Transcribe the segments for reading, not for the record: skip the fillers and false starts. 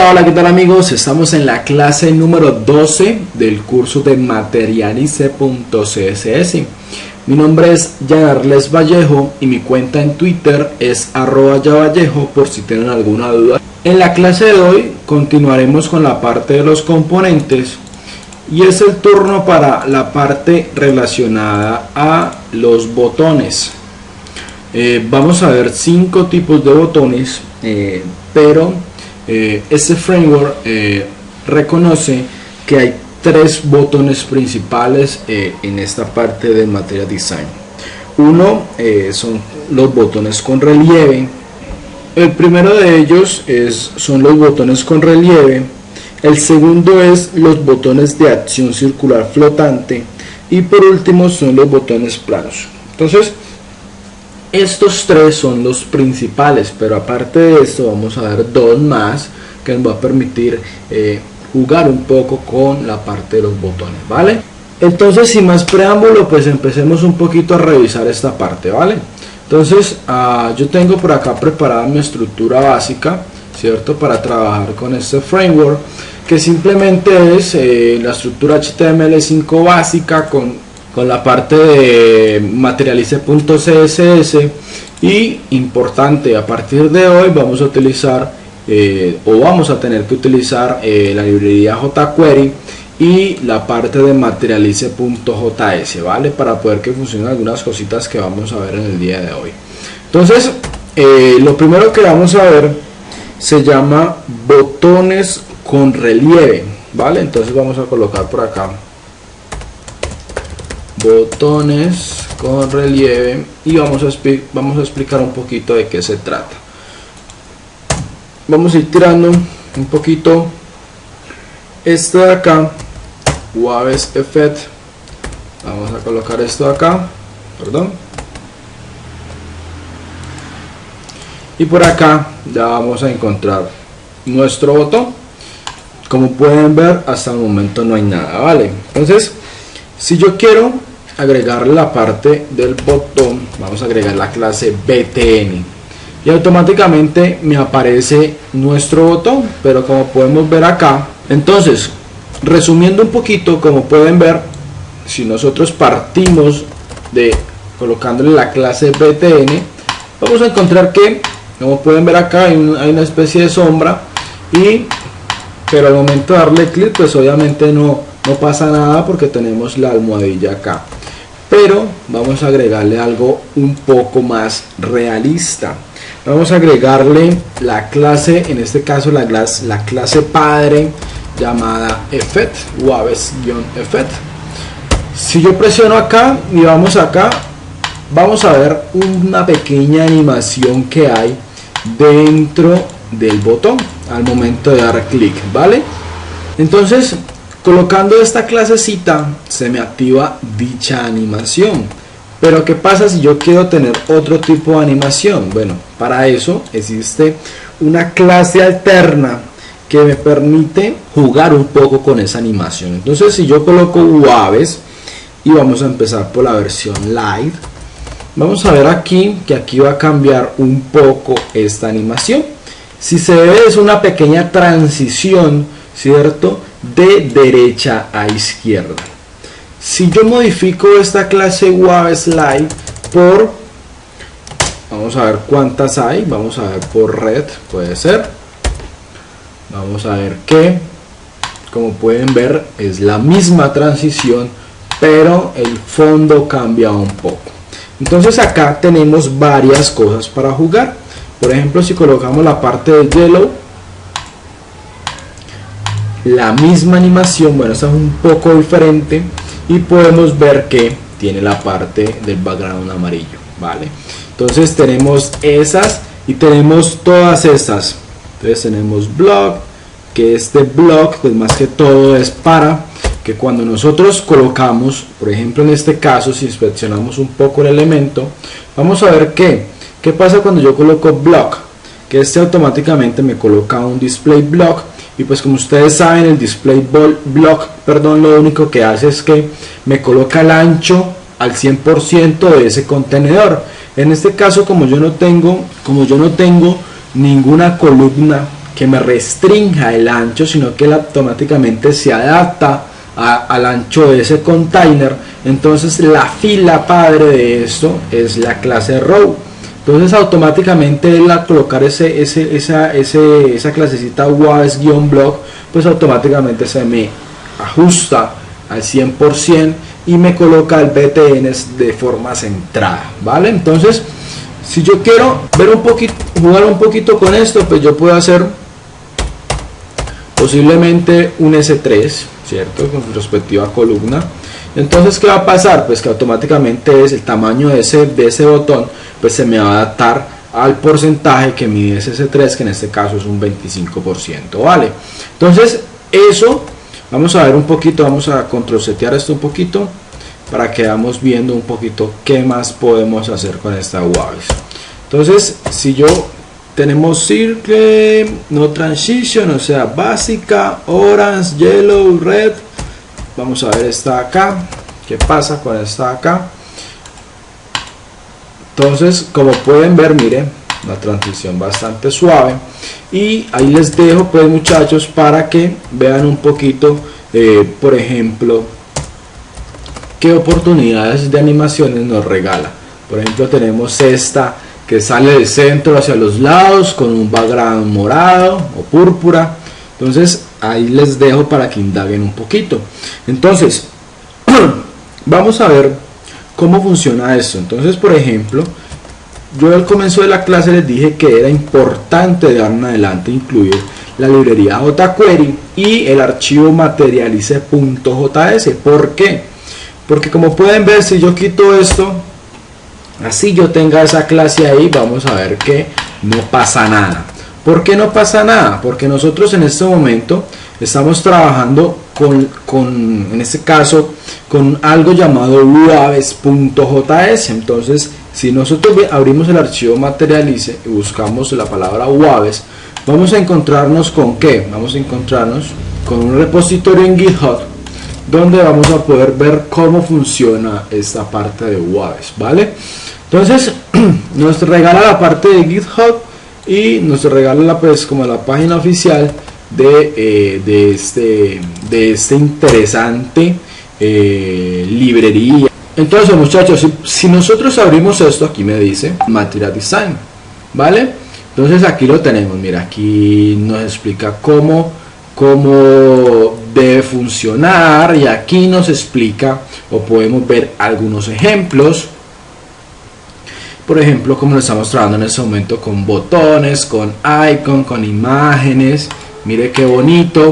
Hola, hola, ¿qué tal amigos? Estamos en la clase número 12 del curso de materialice.css. Mi nombre es Yanarles Vallejo y mi cuenta en Twitter es @yavallejo por si tienen alguna duda. En la clase de hoy continuaremos con la parte de los componentes y es el turno para la parte relacionada a los botones. Vamos a ver 5 tipos de botones, pero este framework reconoce que hay 3 botones principales en esta parte del Material Design. Uno son los botones con relieve. El primero de ellos son los botones con relieve. El segundo es los botones de acción circular flotante. Y por último son los botones planos. Entonces, estos 3 son los principales, pero aparte de esto vamos a ver 2 más que nos va a permitir jugar un poco con la parte de los botones, ¿vale? Entonces, sin más preámbulo, pues empecemos un poquito a revisar esta parte, ¿vale? Entonces, yo tengo por acá preparada mi estructura básica, ¿cierto? Para trabajar con este framework, que simplemente es la estructura HTML5 básica con la parte de materialice.css. Y importante, a partir de hoy vamos a utilizar vamos a tener que utilizar la librería jQuery y la parte de materialice.js, ¿vale? Para poder que funcionen algunas cositas que vamos a ver en el día de hoy. Entonces, lo primero que vamos a ver se llama botones con relieve, ¿vale? Entonces vamos a colocar por acá botones con relieve y vamos a explicar un poquito de qué se trata. Vamos a ir tirando un poquito esto de acá, Waves Effect. Vamos a colocar esto de acá, perdón, y por acá ya vamos a encontrar nuestro botón. Como pueden ver, hasta el momento no hay nada, ¿vale? Entonces, si yo quiero agregarle la parte del botón, vamos a agregar la clase btn y automáticamente me aparece nuestro botón, pero como podemos ver acá, entonces resumiendo un poquito, como pueden ver, si nosotros partimos de colocándole la clase btn, vamos a encontrar que, como pueden ver acá, hay una especie de sombra, pero al momento de darle clic, pues obviamente no pasa nada porque tenemos la almohadilla acá. Pero vamos a agregarle algo un poco más realista. Vamos a agregarle la clase, en este caso la clase padre llamada effect, waves-effect. Si yo presiono acá y vamos acá, vamos a ver una pequeña animación que hay dentro del botón al momento de dar clic, ¿vale? Entonces, colocando esta clasecita se me activa dicha animación. Pero ¿qué pasa si yo quiero tener otro tipo de animación? Bueno, para eso existe una clase alterna que me permite jugar un poco con esa animación. Entonces, si yo coloco waves y vamos a empezar por la versión light, vamos a ver aquí que aquí va a cambiar un poco esta animación. Si se ve, es una pequeña transición, ¿cierto?, de derecha a izquierda. Si yo modifico esta clase waves light por, vamos a ver cuántas hay, vamos a ver por red, puede ser, vamos a ver que, como pueden ver, es la misma transición, pero el fondo cambia un poco. Entonces acá tenemos varias cosas para jugar. Por ejemplo, si colocamos la parte de yellow, la misma animación, bueno, esta es un poco diferente y podemos ver que tiene la parte del background amarillo, ¿vale? Entonces tenemos esas y tenemos todas estas. Entonces tenemos block, que este block pues más que todo es para que cuando nosotros colocamos, por ejemplo en este caso, si inspeccionamos un poco el elemento, vamos a ver qué pasa cuando yo coloco block, que este automáticamente me coloca un display block. Y pues como ustedes saben, el display block, lo único que hace es que me coloca el ancho al 100% de ese contenedor. En este caso, como yo no tengo ninguna columna que me restrinja el ancho, sino que él automáticamente se adapta al ancho de ese container. Entonces la fila padre de esto es la clase row. Entonces automáticamente él, al colocar esa clasecita waves-block, pues automáticamente se me ajusta al 100% y me coloca el BTN de forma centrada, ¿vale? Entonces, si yo quiero ver un poquito, jugar un poquito con esto, pues yo puedo hacer posiblemente un S3, ¿cierto? Con su respectiva columna. Entonces, ¿qué va a pasar? Pues que automáticamente es el tamaño de ese botón, pues se me va a adaptar al porcentaje que mide ese S3, que en este caso es un 25%, ¿vale? Entonces, eso, vamos a ver un poquito, vamos a control setear esto un poquito, para que vamos viendo un poquito qué más podemos hacer con esta waves. Entonces, si yo tenemos circle, no transition, o sea, básica, orange, yellow, red. Vamos a ver esta acá, qué pasa con esta acá. Entonces, como pueden ver, miren, una transición bastante suave. Y ahí les dejo, pues, muchachos, para que vean un poquito, por ejemplo, qué oportunidades de animaciones nos regala. Por ejemplo, tenemos esta que sale del centro hacia los lados con un background morado o púrpura. Entonces ahí les dejo para que indaguen un poquito. Entonces vamos a ver cómo funciona esto. Entonces, por ejemplo, yo al comienzo de la clase les dije que era importante de ahora en adelante incluir la librería jQuery y el archivo materialize.js. ¿Por qué? Porque como pueden ver, si yo quito esto, así yo tenga esa clase ahí, vamos a ver que no pasa nada. ¿Por qué no pasa nada? Porque nosotros en este momento estamos trabajando en este caso, con algo llamado waves.js. Entonces, si nosotros abrimos el archivo materialize y buscamos la palabra waves, vamos a encontrarnos con ¿qué? Vamos a encontrarnos con un repositorio en GitHub, donde vamos a poder ver cómo funciona esta parte de waves, ¿vale? Entonces nos regala la parte de GitHub y nos regala pues como la página oficial de este interesante librería. Entonces, muchachos, si nosotros abrimos esto, aquí me dice Material Design, ¿vale? Entonces aquí lo tenemos, mira, aquí nos explica cómo debe funcionar, y aquí nos explica o podemos ver algunos ejemplos. Por ejemplo, como lo estamos trabajando en este momento con botones, con icon, con imágenes. Mire qué bonito.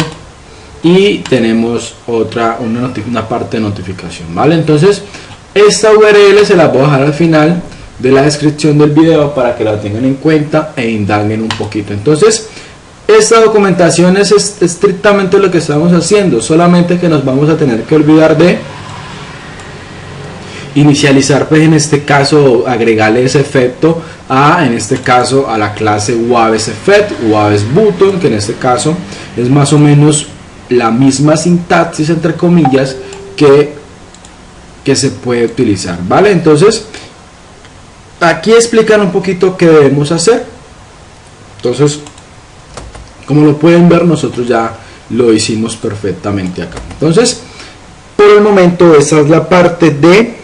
Y tenemos una parte de notificación, ¿vale? Entonces esta URL se la voy a dejar al final de la descripción del video para que la tengan en cuenta e indaguen un poquito. Entonces, esta documentación es estrictamente lo que estamos haciendo, solamente que nos vamos a tener que olvidar de inicializar, pues en este caso agregarle ese efecto en este caso a la clase waves effect, waves button, que en este caso es más o menos la misma sintaxis entre comillas que se puede utilizar, ¿vale? Entonces aquí explican un poquito qué debemos hacer. Entonces, como lo pueden ver, nosotros ya lo hicimos perfectamente acá. Entonces, por el momento esa es la parte de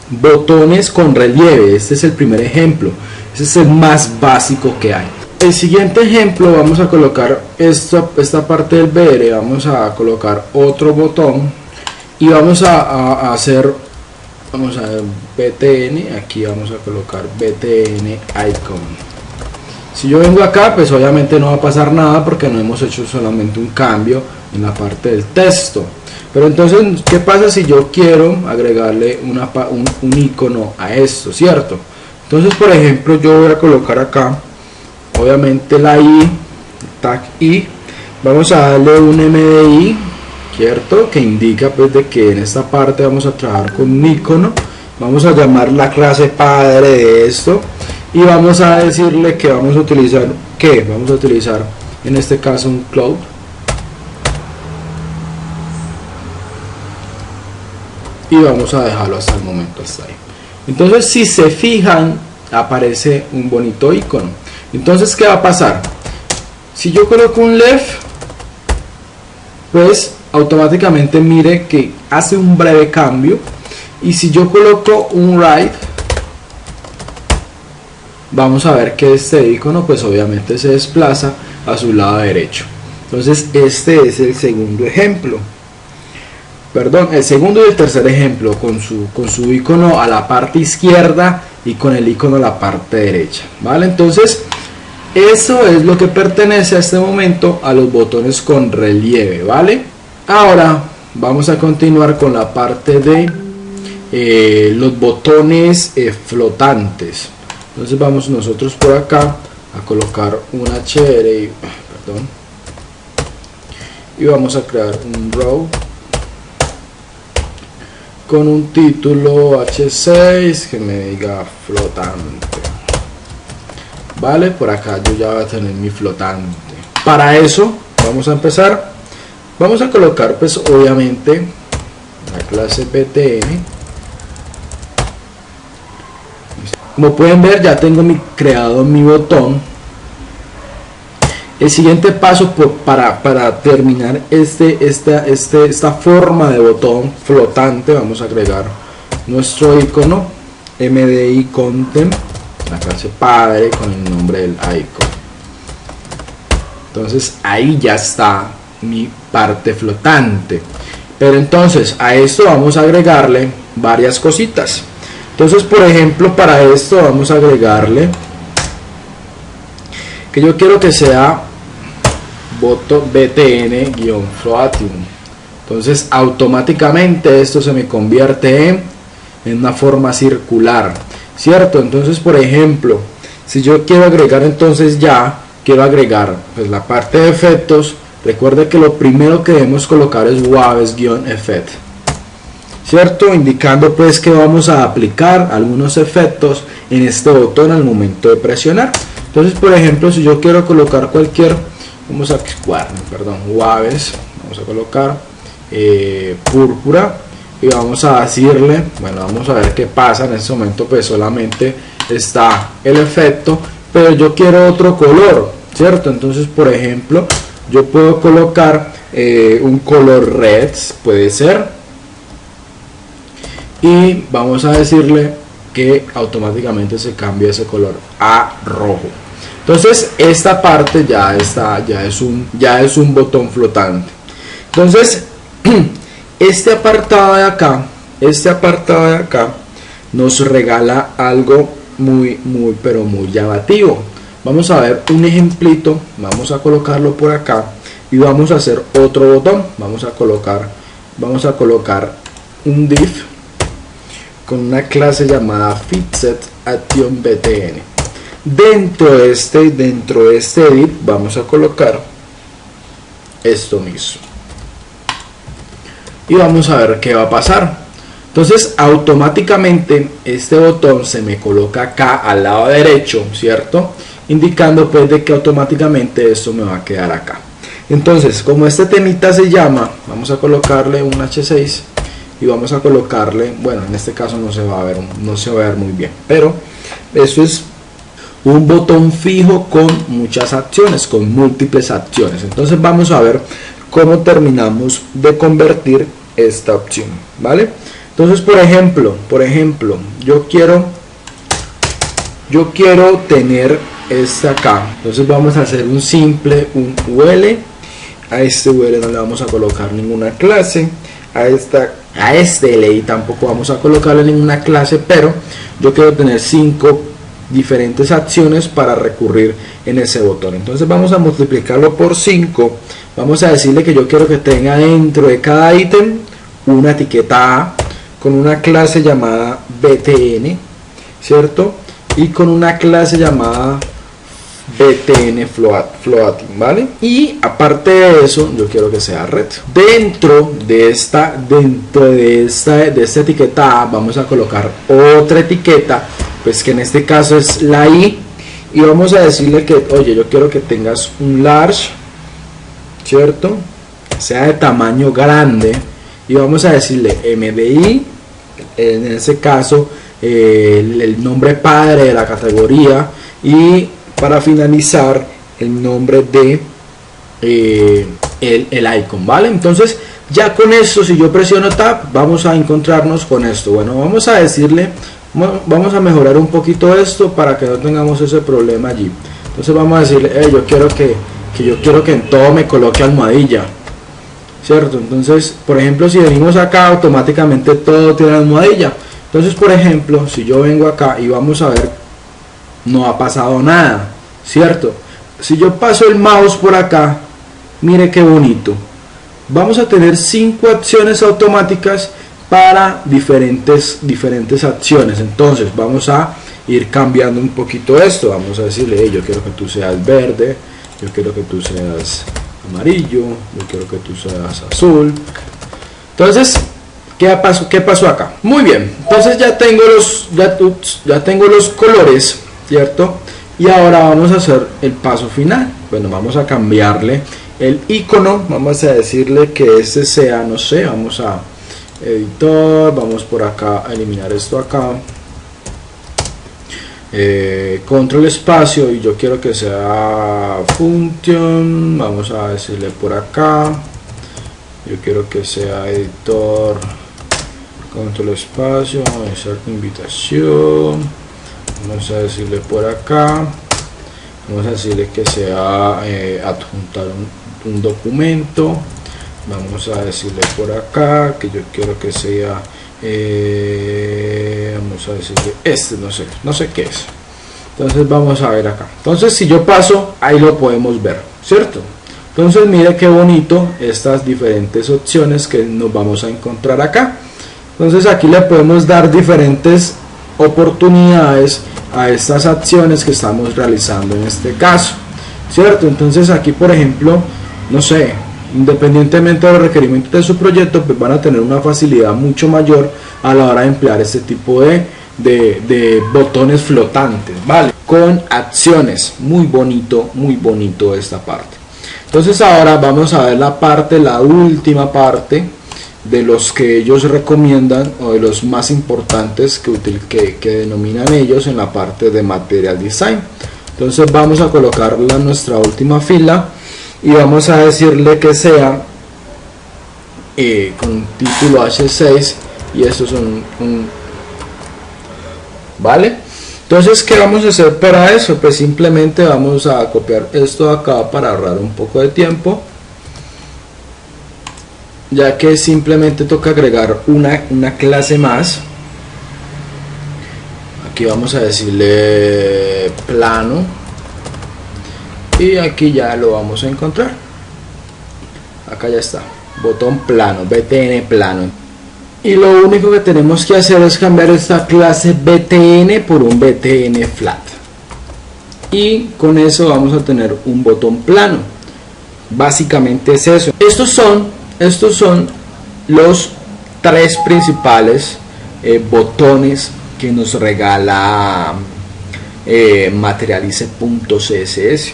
botones con relieve. Este es el primer ejemplo, este es el más básico que hay. El siguiente ejemplo, vamos a colocar esta parte del BR, vamos a colocar otro botón y vamos a hacer, vamos a ver, BTN, aquí vamos a colocar BTN icon. Si yo vengo acá, pues obviamente no va a pasar nada porque no hemos hecho solamente un cambio en la parte del texto. Pero entonces, ¿qué pasa si yo quiero agregarle un icono a esto, cierto? Entonces, por ejemplo, yo voy a colocar acá, obviamente la I, tag I, vamos a darle un MDI, cierto, que indica pues de que en esta parte vamos a trabajar con un icono. Vamos a llamar la clase padre de esto y vamos a decirle que vamos a utilizar, vamos a utilizar en este caso un cloud. Y vamos a dejarlo hasta el momento, hasta ahí. Entonces, si se fijan, aparece un bonito icono. Entonces, ¿qué va a pasar? Si yo coloco un left, pues automáticamente mire que hace un breve cambio, y si yo coloco un right, vamos a ver que este icono pues obviamente se desplaza a su lado derecho. Entonces este es el segundo ejemplo, perdón, el segundo y el tercer ejemplo, con su icono a la parte izquierda y con el icono a la parte derecha, ¿vale? Entonces eso es lo que pertenece a este momento a los botones con relieve, ¿vale? Ahora vamos a continuar con la parte de los botones flotantes. Entonces vamos nosotros por acá a colocar un HR, perdón, y vamos a crear un row con un título H6 que me diga flotante. Vale, por acá yo ya voy a tener mi flotante. Para eso vamos a empezar, vamos a colocar pues obviamente la clase BTN. Como pueden ver, ya tengo creado mi botón. El siguiente paso para terminar esta forma de botón flotante, vamos a agregar nuestro icono MDI Content, la clase padre con el nombre del icon. Entonces ahí ya está mi parte flotante. Pero entonces a esto vamos a agregarle varias cositas. Entonces, por ejemplo, para esto vamos a agregarle que yo quiero que sea BTN-floating. Entonces automáticamente esto se me convierte en una forma circular, ¿cierto? Entonces, por ejemplo, si yo quiero agregar, entonces ya quiero agregar pues la parte de efectos. Recuerde que lo primero que debemos colocar es waves-effect, ¿cierto? Indicando pues que vamos a aplicar algunos efectos en este botón al momento de presionar. Entonces, por ejemplo, si yo quiero colocar cualquier, vamos a waves, vamos a colocar púrpura, y vamos a decirle, bueno, vamos a ver qué pasa. En este momento pues solamente está el efecto, pero yo quiero otro color, ¿cierto? Entonces, por ejemplo, yo puedo colocar un color red, puede ser, y vamos a decirle que automáticamente se cambie ese color a rojo. Entonces esta parte ya es un botón flotante. Entonces este apartado de acá nos regala algo muy llamativo. Vamos a ver un ejemplito, vamos a colocarlo por acá y vamos a hacer otro botón. Vamos a colocar un div con una clase llamada FitSetActionBTN. Dentro de este div vamos a colocar esto mismo y vamos a ver qué va a pasar. Entonces automáticamente este botón se me coloca acá al lado derecho, ¿cierto? Indicando pues de que automáticamente esto me va a quedar acá. Entonces, como este temita se llama, vamos a colocarle un H6 y vamos a colocarle, bueno, en este caso no se va a ver muy bien, pero eso es un botón fijo con muchas acciones, con múltiples acciones. Entonces vamos a ver cómo terminamos de convertir esta opción, ¿vale? Entonces, por ejemplo, yo quiero tener esta acá. Entonces vamos a hacer un UL. A este UL no le vamos a colocar ninguna clase. A este LI tampoco vamos a colocarle ninguna clase, pero yo quiero tener 5 diferentes acciones para recurrir en ese botón. Entonces vamos a multiplicarlo por 5. Vamos a decirle que yo quiero que tenga dentro de cada ítem una etiqueta A con una clase llamada BTN, ¿cierto? Y con una clase llamada BTN floating, ¿vale? Y aparte de eso, yo quiero que sea red. Dentro de esta etiqueta A vamos a colocar otra etiqueta, pues que en este caso es la I, y vamos a decirle que, oye, yo quiero que tengas un large, ¿cierto? Sea de tamaño grande, y vamos a decirle MDI, en ese caso el nombre padre de la categoría, y para finalizar el nombre de el icon, ¿vale? Entonces ya con esto, si yo presiono tab, vamos a encontrarnos con esto. Bueno, vamos a decirle, vamos a mejorar un poquito esto para que no tengamos ese problema allí. Entonces vamos a decirle, yo quiero que en todo me coloque almohadilla, ¿cierto? Entonces, por ejemplo, si venimos acá, automáticamente todo tiene almohadilla. Entonces, por ejemplo, si yo vengo acá y vamos a ver, no ha pasado nada, ¿cierto? Si yo paso el mouse por acá, mire qué bonito. Vamos a tener 5 acciones automáticas para diferentes acciones. Entonces vamos a ir cambiando un poquito esto. Vamos a decirle, yo quiero que tú seas verde, yo quiero que tú seas amarillo, yo quiero que tú seas azul. Entonces, ¿qué pasó acá? Muy bien, entonces ya tengo los colores, ¿cierto? Y ahora vamos a hacer el paso final. Bueno, vamos a cambiarle el icono, vamos a decirle que este sea, no sé, vamos a editor, vamos por acá a eliminar esto acá, control espacio, y yo quiero que sea function, vamos a decirle por acá, yo quiero que sea editor, control espacio, insert invitación, vamos a decirle por acá, vamos a decirle que sea adjuntar un documento, vamos a decirle por acá que yo quiero que sea vamos a decirle no sé qué es. Entonces vamos a ver acá, entonces si yo paso, ahí lo podemos ver, ¿cierto? Entonces mire qué bonito estas diferentes opciones que nos vamos a encontrar acá. Entonces aquí le podemos dar diferentes oportunidades a estas acciones que estamos realizando en este caso, ¿cierto? Entonces aquí, por ejemplo, no sé, independientemente de los requerimientos de su proyecto, pues van a tener una facilidad mucho mayor a la hora de emplear este tipo de botones flotantes, ¿vale? Con acciones, muy bonito esta parte. Entonces ahora vamos a ver la última parte de los que ellos recomiendan, o de los más importantes que denominan ellos en la parte de Material Design. Entonces vamos a colocarla en nuestra última fila y vamos a decirle que sea con título H6, y estos son ¿vale? Entonces, ¿qué vamos a hacer para eso? Pues simplemente vamos a copiar esto acá para ahorrar un poco de tiempo, ya que simplemente toca agregar una clase más. Aquí vamos a decirle plano, y aquí ya lo vamos a encontrar. Acá ya está, botón plano, BTN plano. Y lo único que tenemos que hacer es cambiar esta clase BTN por un BTN flat, y con eso vamos a tener un botón plano. Básicamente es eso. Estos son los 3 principales botones que nos regala Materialize.css,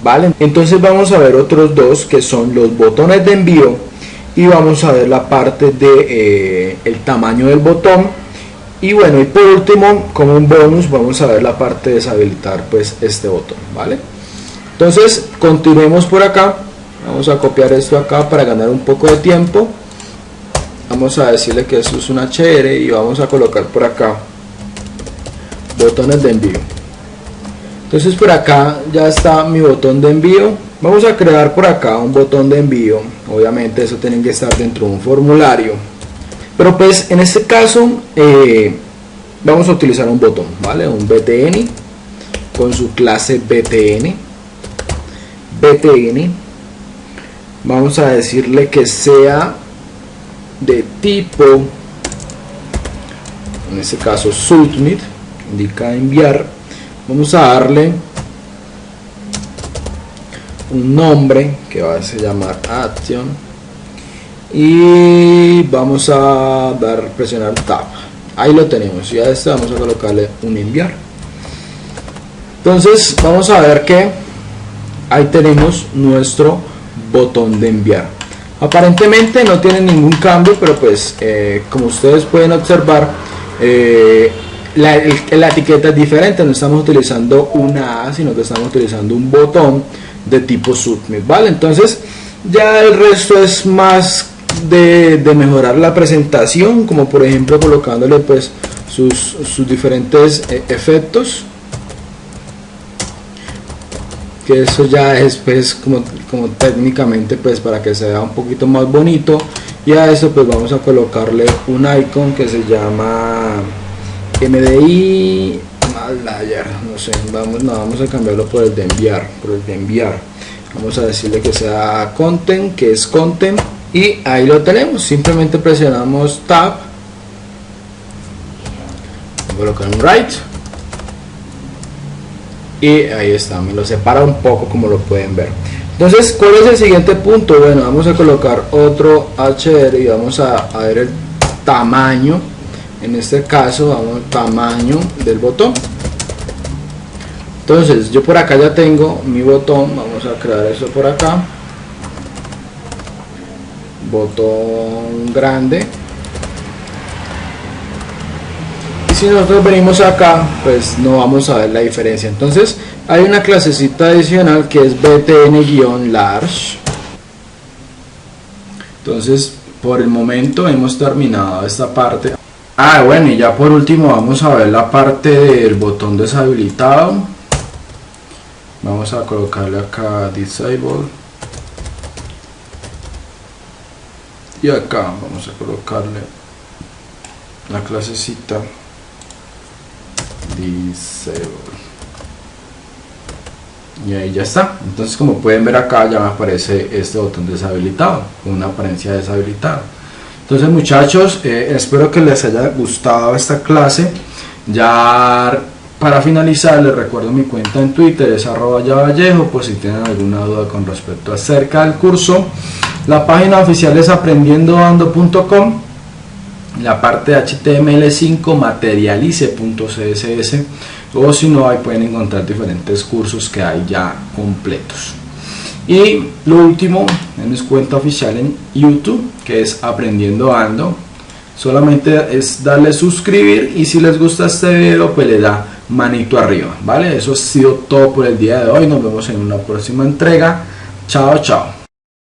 ¿vale? Entonces vamos a ver otros 2 que son los botones de envío, y vamos a ver la parte de el tamaño del botón, y bueno, y por último, como un bonus, vamos a ver la parte de deshabilitar pues este botón, ¿vale? Entonces continuemos por acá. Vamos a copiar esto acá para ganar un poco de tiempo. Vamos a decirle que esto es un HR, y vamos a colocar por acá botones de envío. Entonces por acá ya está mi botón de envío. Vamos a crear por acá un botón de envío. Obviamente eso tiene que estar dentro de un formulario, pero pues en este caso vamos a utilizar un botón, ¿vale? Un BTN con su clase BTN. Vamos a decirle que sea de tipo, en este caso submit, indica enviar. Vamos a darle un nombre que va a llamar action, y vamos a presionar tab. Ahí lo tenemos, y a este vamos a colocarle un enviar. Entonces vamos a ver que ahí tenemos nuestro botón de enviar. Aparentemente no tiene ningún cambio, pero pues como ustedes pueden observar, la etiqueta es diferente, no estamos utilizando una A, sino que estamos utilizando un botón de tipo Submit, ¿vale? Entonces ya el resto es más de mejorar la presentación, como por ejemplo colocándole pues sus diferentes efectos, que eso ya es pues como técnicamente pues para que se vea un poquito más bonito. Y a eso pues vamos a colocarle un icon que se llama MDI Layer, no sé, vamos a cambiarlo por el de enviar, vamos a decirle que sea content, que es content, y ahí lo tenemos. Simplemente presionamos tab, voy a colocar un right y ahí está, me lo separa un poco como lo pueden ver. Entonces, ¿cuál es el siguiente punto? Bueno, vamos a colocar otro HDR y vamos a ver el tamaño. En este caso vamos al tamaño del botón. Entonces yo por acá ya tengo mi botón, vamos a crear eso por acá, botón grande, y si nosotros venimos acá pues no vamos a ver la diferencia. Entonces hay una clasecita adicional que es btn-large. Entonces por el momento hemos terminado esta parte. Bueno, y ya por último vamos a ver la parte del botón deshabilitado. Vamos a colocarle acá disable y acá vamos a colocarle la clasecita disable y ahí ya está. Entonces, como pueden ver acá ya me aparece este botón deshabilitado con una apariencia deshabilitada. Entonces, muchachos, espero que les haya gustado esta clase. Ya para finalizar, les recuerdo mi cuenta en Twitter, es @yavallejo, por si tienen alguna duda con respecto acerca del curso. La página oficial es aprendiendoando.com. La parte de HTML5 materialice.css, o si no, ahí pueden encontrar diferentes cursos que hay ya completos. Y lo último, en mi cuenta oficial en YouTube, que es Aprendiendo Ando. Solamente es darle suscribir, y si les gusta este video pues le da manito arriba, ¿vale? Eso ha sido todo por el día de hoy. Nos vemos en una próxima entrega. Chao, chao.